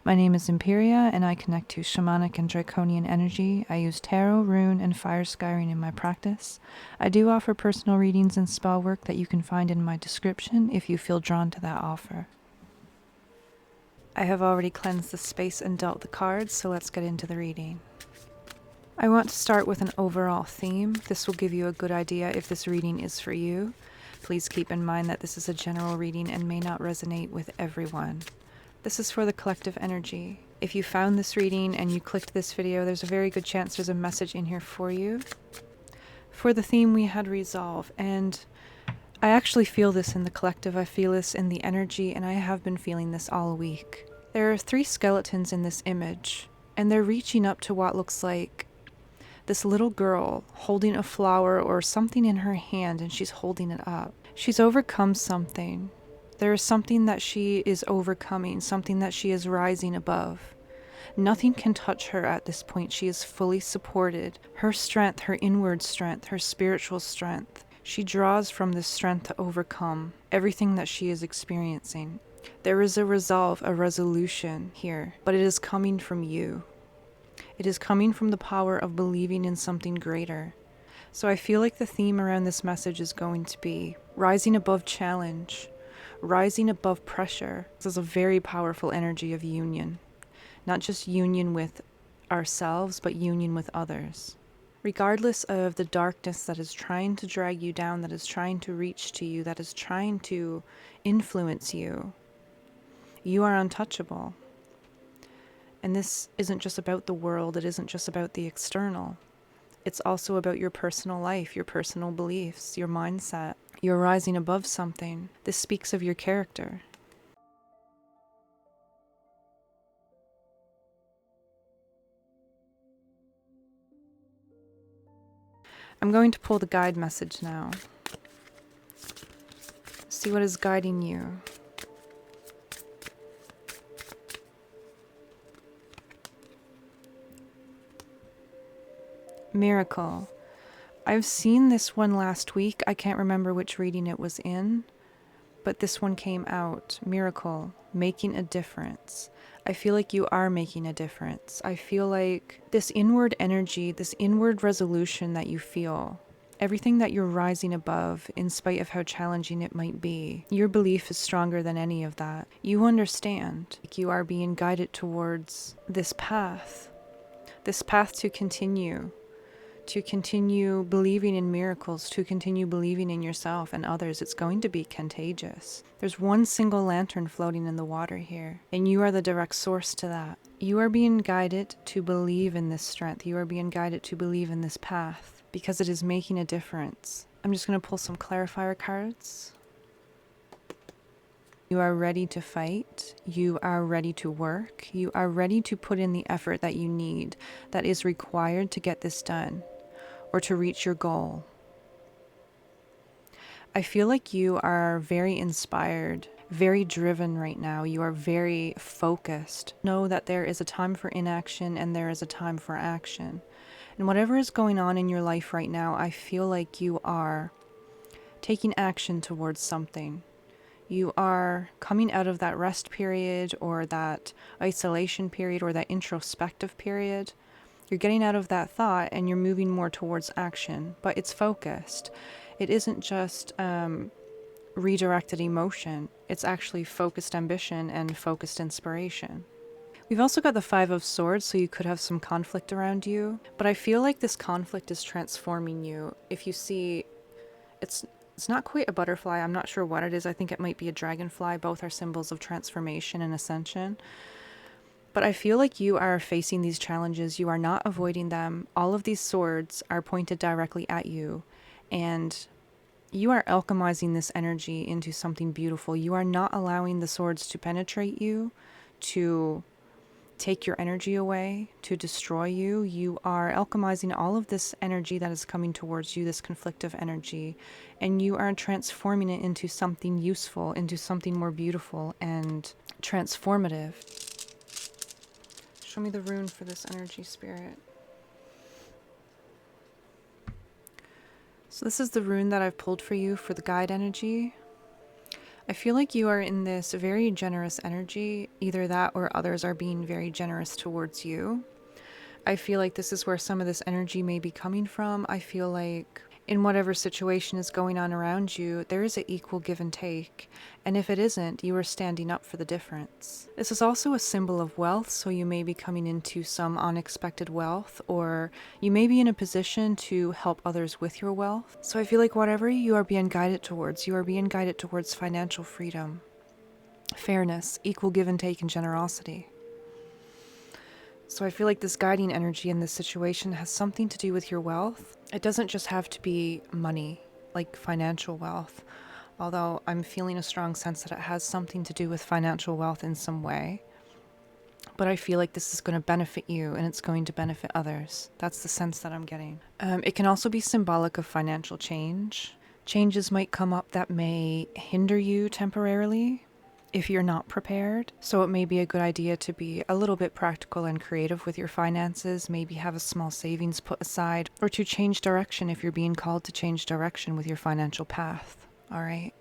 My name is EMPERIA, and I connect to shamanic and draconian energy. I use tarot, rune, and fire scrying in my practice. I do offer personal readings and spell work that you can find in my description if you feel drawn to that offer. I have already cleansed the space and dealt the cards, so let's get into the reading. I want to start with an overall theme. This will give you a good idea if this reading is for you. Please keep in mind that this is a general reading and may not resonate with everyone. This is for the collective energy. If you found this reading and you clicked this video, there's a very good chance there's a message in here for you. For the theme, we had resolve, and I actually feel this in the collective. I feel this in the energy, and I have been feeling this all week. There are 3 skeletons in this image, and they're reaching up to what looks like this little girl holding a flower or something in her hand, and she's holding it up. She's overcome something. There is something that she is overcoming, something that she is rising above. Nothing can touch her at this point. She is fully supported. Her strength, her inward strength, her spiritual strength. She draws from this strength to overcome everything that she is experiencing. There is a resolve, a resolution here, but it is coming from you. It is coming from the power of believing in something greater. So I feel like the theme around this message is going to be rising above challenge, rising above pressure. This is a very powerful energy of union. Not just union with ourselves, but union with others. Regardless of the darkness that is trying to drag you down, that is trying to reach to you, that is trying to influence you, you are untouchable. And this isn't just about the world, it isn't just about the external. It's also about your personal life, your personal beliefs, your mindset. You're rising above something. This speaks of your character. I'm going to pull the guide message now. See what is guiding you. Miracle. I've seen this one last week. I can't remember which reading it was in, but this one came out. Miracle. Making a difference. I feel like you are making a difference. I feel like this inward energy, this inward resolution that you feel, everything that you're rising above, in spite of how challenging it might be, your belief is stronger than any of that. You understand. You are being guided towards this path to continue believing in miracles, to continue believing in yourself and others. It's going to be contagious. There's one single lantern floating in the water here, and you are the direct source to that. You are being guided to believe in this strength. You are being guided to believe in this path because it is making a difference. I'm just going to pull some clarifier cards. You are ready to fight. You are ready to work. You are ready to put in the effort that you need, that is required to get this done or to reach your goal. I feel like you are very inspired, very driven right now. You are very focused. Know that there is a time for inaction and there is a time for action. And whatever is going on in your life right now, I feel like you are taking action towards something. You are coming out of that rest period or that isolation period or that introspective period. You're getting out of that thought and you're moving more towards action, but it's focused. It isn't just redirected emotion. It's actually focused ambition and focused inspiration. We've also got the 5 of Swords, so you could have some conflict around you, but I feel like this conflict is transforming you. If you see, it's not quite a butterfly. I'm not sure what it is. I think it might be a dragonfly. Both are symbols of transformation and ascension. But I feel like you are facing these challenges. You are not avoiding them. All of these swords are pointed directly at you. And you are alchemizing this energy into something beautiful. You are not allowing the swords to penetrate you, to take your energy away, to destroy you. You are alchemizing all of this energy that is coming towards you, this conflictive energy, and you are transforming it into something useful, into something more beautiful and transformative. Show me the rune for this energy, spirit. So this is the rune that I've pulled for you for the guide energy. I feel like you are in this very generous energy. Either that or others are being very generous towards you. I feel like this is where some of this energy may be coming from. I feel like in whatever situation is going on around you, there is an equal give and take. And if it isn't, you are standing up for the difference. This is also a symbol of wealth, so you may be coming into some unexpected wealth, or you may be in a position to help others with your wealth. So I feel like whatever you are being guided towards, you are being guided towards financial freedom, fairness, equal give and take, and generosity. So I feel like this guiding energy in this situation has something to do with your wealth. It doesn't just have to be money, like financial wealth, although I'm feeling a strong sense that it has something to do with financial wealth in some way. But I feel like this is going to benefit you and it's going to benefit others. That's the sense that I'm getting. It can also be symbolic of financial change. Changes might come up that may hinder you temporarily if you're not prepared. So it may be a good idea to be a little bit practical and creative with your finances, maybe have a small savings put aside, or to change direction if you're being called to change direction with your financial path. All right?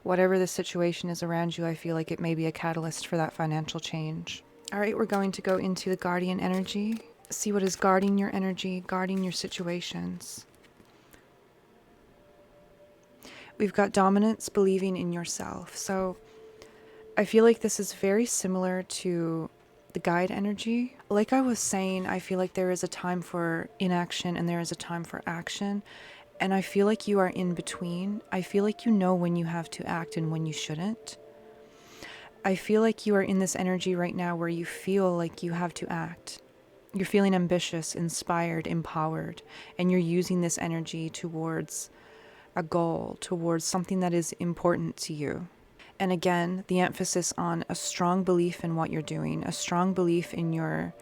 Whatever the situation is around you, I feel like it may be a catalyst for that financial change. All right, we're going to go into the guardian energy. See what is guarding your energy, guarding your situations. We've got dominance, believing in yourself. So I feel like this is very similar to the guide energy. Like I was saying, I feel like there is a time for inaction and there is a time for action. And I feel like you are in between. I feel like you know when you have to act and when you shouldn't. I feel like you are in this energy right now where you feel like you have to act. You're feeling ambitious, inspired, empowered, and you're using this energy towards a goal, towards something that is important to you. And again, the emphasis on a strong belief in what you're doing, a strong belief in your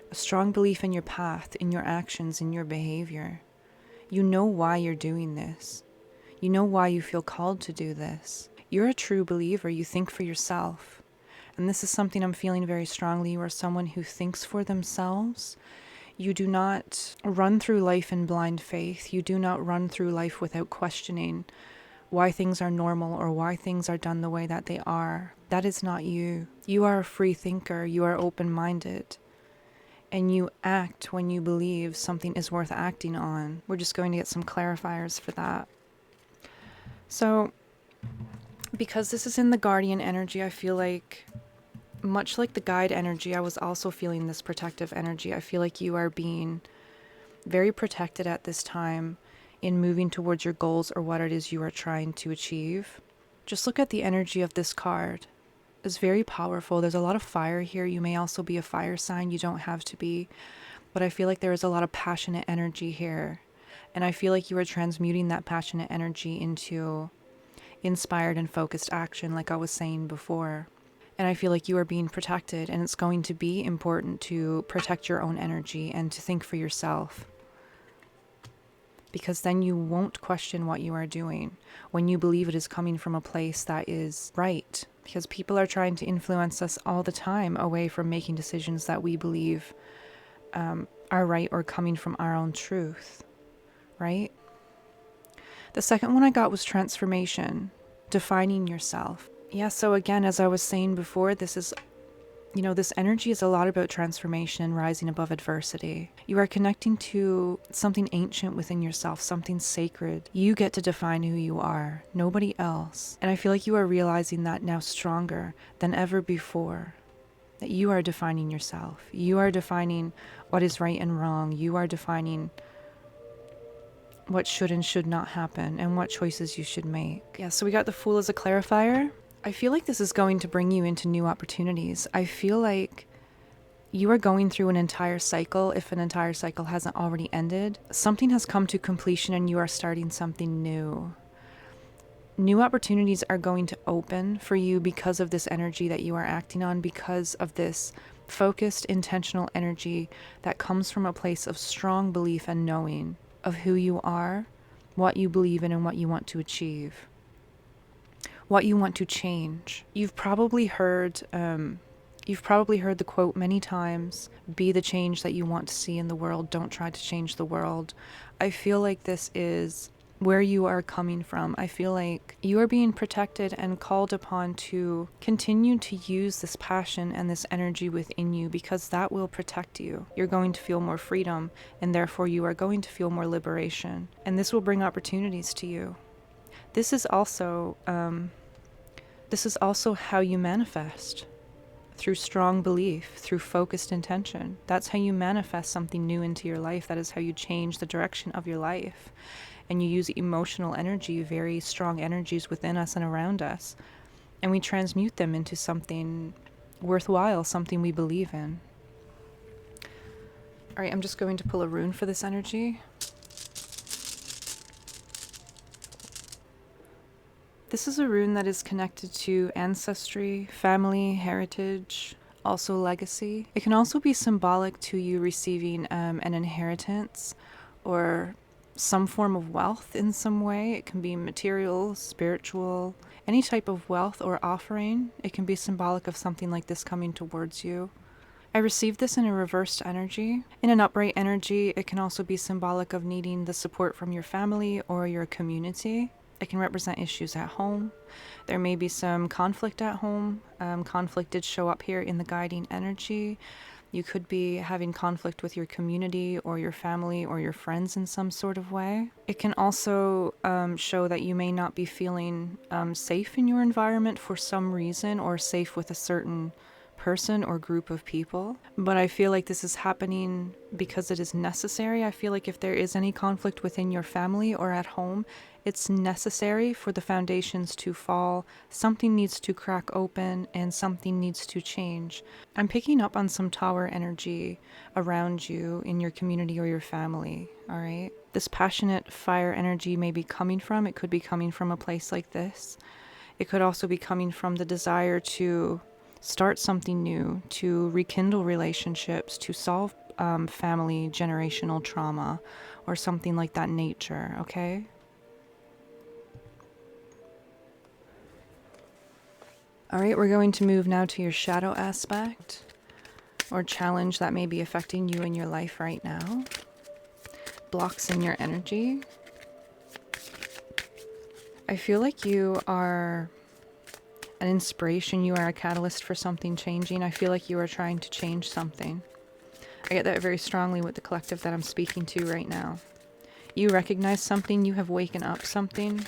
path, in your actions, in your behavior. You know why you're doing this. You know why you feel called to do this. You're a true believer. You think for yourself. And this is something I'm feeling very strongly. You are someone who thinks for themselves. You do not run through life in blind faith. You do not run through life without questioning why things are normal or why things are done the way that they are. That is not you. You are a free thinker. You are open-minded. And you act when you believe something is worth acting on. We're just going to get some clarifiers for that. So, because this is in the guardian energy, I feel like, much like the guide energy, I was also feeling this protective energy. I feel like you are being very protected at this time in moving towards your goals or what it is you are trying to achieve. Just look at the energy of this card. It's very powerful. There's a lot of fire here. You may also be a fire sign. You don't have to be. But I feel like there is a lot of passionate energy here. And I feel like you are transmuting that passionate energy into inspired and focused action, like I was saying before. And I feel like you are being protected, and it's going to be important to protect your own energy and to think for yourself. Because then you won't question what you are doing when you believe it is coming from a place that is right. Because people are trying to influence us all the time away from making decisions that we believe are right or coming from our own truth, right? The second one I got was transformation, defining yourself. Yeah, so again, as I was saying before, this is, this energy is a lot about transformation and rising above adversity. You are connecting to something ancient within yourself, something sacred. You get to define who you are, nobody else. And I feel like you are realizing that now stronger than ever before, that you are defining yourself. You are defining what is right and wrong. You are defining what should and should not happen and what choices you should make. Yeah, so we got the Fool as a clarifier. I feel like this is going to bring you into new opportunities. I feel like you are going through an entire cycle. If an entire cycle hasn't already ended, something has come to completion and you are starting something new. New opportunities are going to open for you because of this energy that you are acting on, because of this focused, intentional energy that comes from a place of strong belief and knowing of who you are, what you believe in, and what you want to achieve. What you want to change. You've probably heard the quote many times, be the change that you want to see in the world, don't try to change the world. I feel like this is where you are coming from. I feel like you are being protected and called upon to continue to use this passion and this energy within you, because that will protect you. You're going to feel more freedom, and therefore you are going to feel more liberation. And this will bring opportunities to you. This is also how you manifest. Through strong belief, through focused intention. That's how you manifest something new into your life. That is how you change the direction of your life. And you use emotional energy, very strong energies within us and around us, and we transmute them into something worthwhile, something we believe in. All right, I'm just going to pull a rune for this energy. This is a rune that is connected to ancestry, family, heritage, also legacy. It can also be symbolic to you receiving an inheritance or some form of wealth in some way. It can be material, spiritual, any type of wealth or offering. It can be symbolic of something like this coming towards you. I received this in a reversed energy. In an upright energy, it can also be symbolic of needing the support from your family or your community. It can represent issues at home. There may be some conflict at home. Conflict did show up here in the guiding energy. You could be having conflict with your community or your family or your friends in some sort of way. It can also show that you may not be feeling safe in your environment for some reason, or safe with a certain person or group of people. But I feel like this is happening because it is necessary. I feel like if there is any conflict within your family or at home, it's necessary for the foundations to fall. Something needs to crack open and something needs to change. I'm picking up on some tower energy around you in your community or your family, all right? This passionate fire energy may be coming from, it could be coming from a place like this. It could also be coming from the desire to start something new, to rekindle relationships, to solve family generational trauma or something like that nature, okay? All right, we're going to move now to your shadow aspect or challenge that may be affecting you in your life right now. Blocks in your energy. I feel like you are an inspiration. You are a catalyst for something changing. I feel like you are trying to change something. I get that very strongly with the collective that I'm speaking to right now. You recognize something, you have waken up something.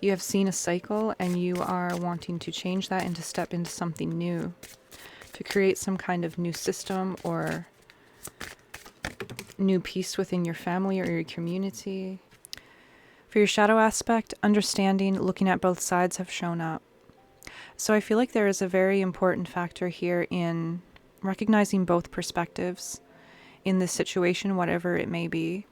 You have seen a cycle and you are wanting to change that and to step into something new, to create some kind of new system or new peace within your family or your community. For your shadow aspect, understanding, looking at both sides have shown up. So I feel like there is a very important factor here in recognizing both perspectives in this situation, whatever it may be.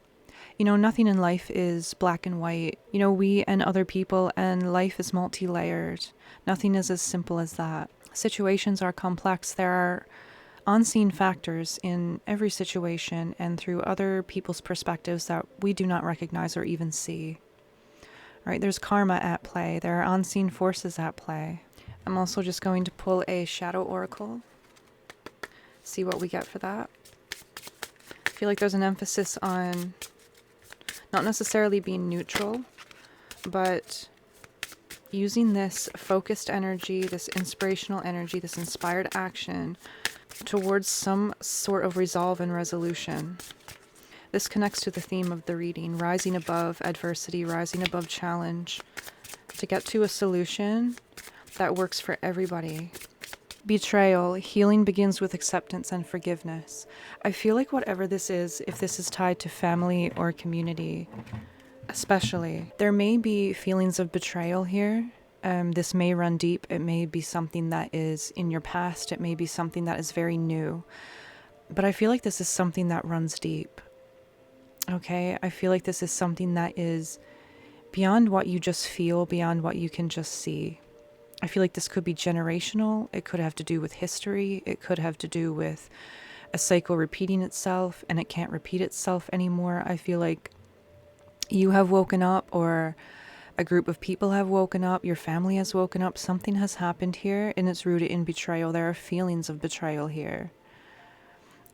You know, nothing in life is black and white. You know, we and other people and life is multi-layered. Nothing is as simple as that. Situations are complex. There are unseen factors in every situation and through other people's perspectives that we do not recognize or even see. Right? There's karma at play. There are unseen forces at play. I'm also just going to pull a shadow oracle. See what we get for that. I feel like there's an emphasis on not necessarily being neutral, but using this focused energy, this inspirational energy, this inspired action towards some sort of resolve and resolution. This connects to the theme of the reading, rising above adversity, rising above challenge, to get to a solution that works for everybody. Betrayal, healing begins with acceptance and forgiveness. I feel like whatever this is, if this is tied to family or community, especially, there may be feelings of betrayal here. This may run deep. It may be something that is in your past. It may be something that is very new. But I feel like this is something that runs deep. Okay? I feel like this is something that is beyond what you just feel, beyond what you can just see. I feel like this could be generational. It could have to do with history. It could have to do with a cycle repeating itself and it can't repeat itself anymore. I feel like you have woken up, or a group of people have woken up. Your family has woken up. Something has happened here and it's rooted in betrayal. There are feelings of betrayal here.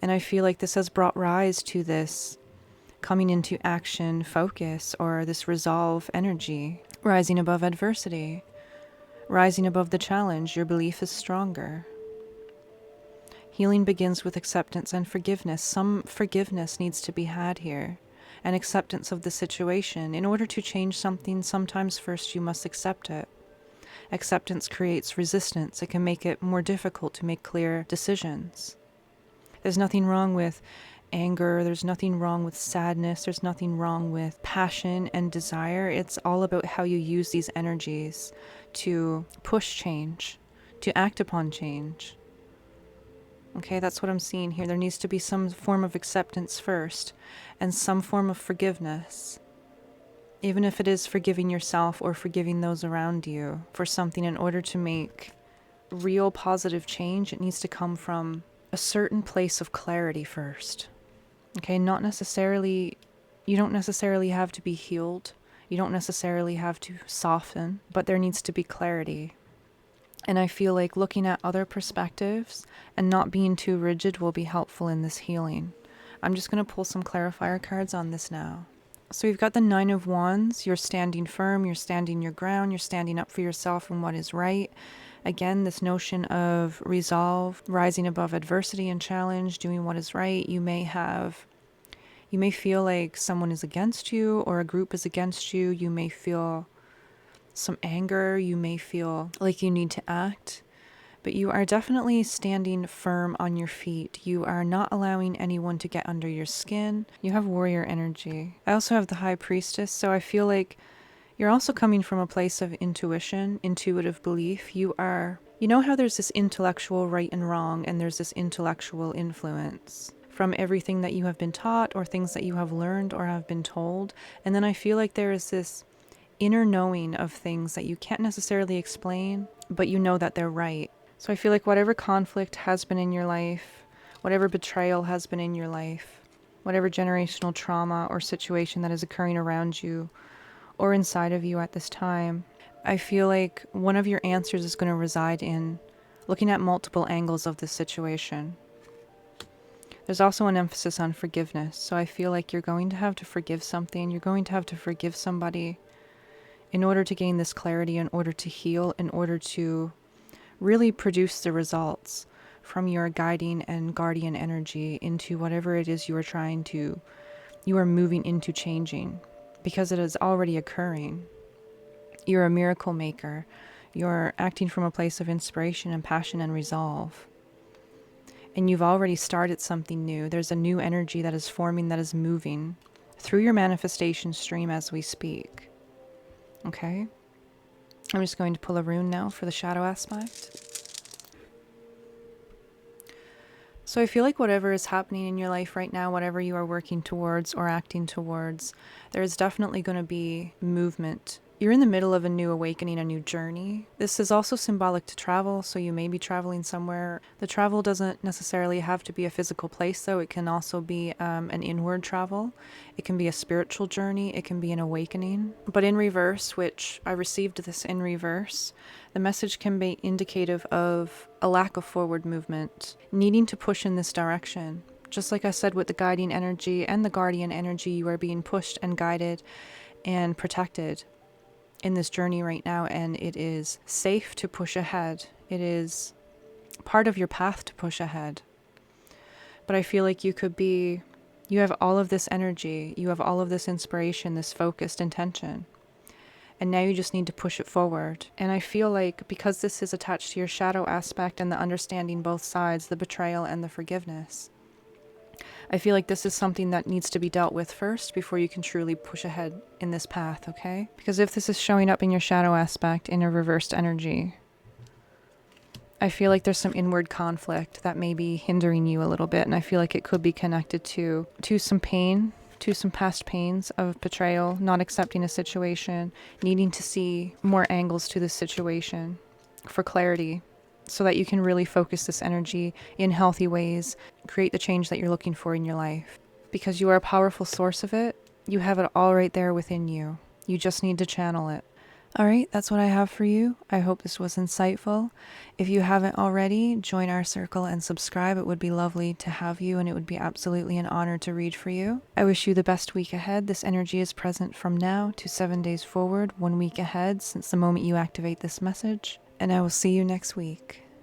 And I feel like this has brought rise to this coming into action, focus, or this resolve energy, rising above adversity, rising above the challenge. Your belief is stronger. Healing begins with acceptance and forgiveness. Some forgiveness needs to be had here, and acceptance of the situation. In order to change something, sometimes first you must accept it. Acceptance creates resistance. It can make it more difficult to make clear decisions. There's nothing wrong with anger. There's nothing wrong with sadness. There's nothing wrong with passion and desire. It's all about how you use these energies to push change, to act upon change. Okay, that's what I'm seeing here. There needs to be some form of acceptance first, and some form of forgiveness. Even if it is forgiving yourself or forgiving those around you for something, in order to make real positive change, it needs to come from a certain place of clarity first. Okay, you don't necessarily have to be healed. You don't necessarily have to soften, but there needs to be clarity. And I feel like looking at other perspectives and not being too rigid will be helpful in this healing. I'm just going to pull some clarifier cards on this now. So we've got the Nine of Wands. You're standing firm, you're standing your ground, you're standing up for yourself and what is right. Again, this notion of resolve, rising above adversity and challenge, doing what is right. You may feel like someone is against you or a group is against you. You may feel some anger. You may feel like you need to act. But you are definitely standing firm on your feet. You are not allowing anyone to get under your skin. You have warrior energy. I also have the High Priestess, so I feel like you're also coming from a place of intuition, intuitive belief. You know how there's this intellectual right and wrong, and there's this intellectual influence from everything that you have been taught or things that you have learned or have been told. And then I feel like there is this inner knowing of things that you can't necessarily explain, but you know that they're right. So I feel like whatever conflict has been in your life, whatever betrayal has been in your life, whatever generational trauma or situation that is occurring around you or inside of you at this time, I feel like one of your answers is going to reside in looking at multiple angles of this situation. There's also an emphasis on forgiveness. So I feel like you're going to have to forgive something. You're going to have to forgive somebody in order to gain this clarity, in order to heal, in order to really produce the results from your guiding and guardian energy into whatever it is you are moving into changing, because it is already occurring. You're a miracle maker. You're acting from a place of inspiration and passion and resolve. And you've already started something new. There's a new energy that is forming, that is moving through your manifestation stream as we speak. Okay? I'm just going to pull a rune now for the shadow aspect. So I feel like whatever is happening in your life right now, whatever you are working towards or acting towards, there is definitely going to be movement. You're in the middle of a new awakening, a new journey. This is also symbolic to travel, so you may be traveling somewhere. The travel doesn't necessarily have to be a physical place, though. It can also be an inward travel. It can be a spiritual journey. It can be an awakening. But in reverse, which I received this in reverse, the message can be indicative of a lack of forward movement, needing to push in this direction. Just like I said with the guiding energy and the guardian energy, you are being pushed and guided and protected in this journey right now, and it is safe to push ahead. It is part of your path to push ahead. But I feel like you have all of this energy, you have all of this inspiration, this focused intention, and now you just need to push it forward. And I feel like because this is attached to your shadow aspect and the understanding both sides, the betrayal and the forgiveness, I feel like this is something that needs to be dealt with first before you can truly push ahead in this path, okay? Because if this is showing up in your shadow aspect in a reversed energy, I feel like there's some inward conflict that may be hindering you a little bit, and I feel like it could be connected to some pain, to some past pains of betrayal, not accepting a situation, needing to see more angles to this situation for clarity, so that you can really focus this energy in healthy ways, create the change that you're looking for in your life. Because you are a powerful source of it, you have it all right there within you. You just need to channel it. All right, that's what I have for you. I hope this was insightful. If you haven't already, join our circle and subscribe. It would be lovely to have you, and it would be absolutely an honor to read for you. I wish you the best week ahead. This energy is present from now to 7 days forward, 1 week ahead since the moment you activate this message. And I will see you next week.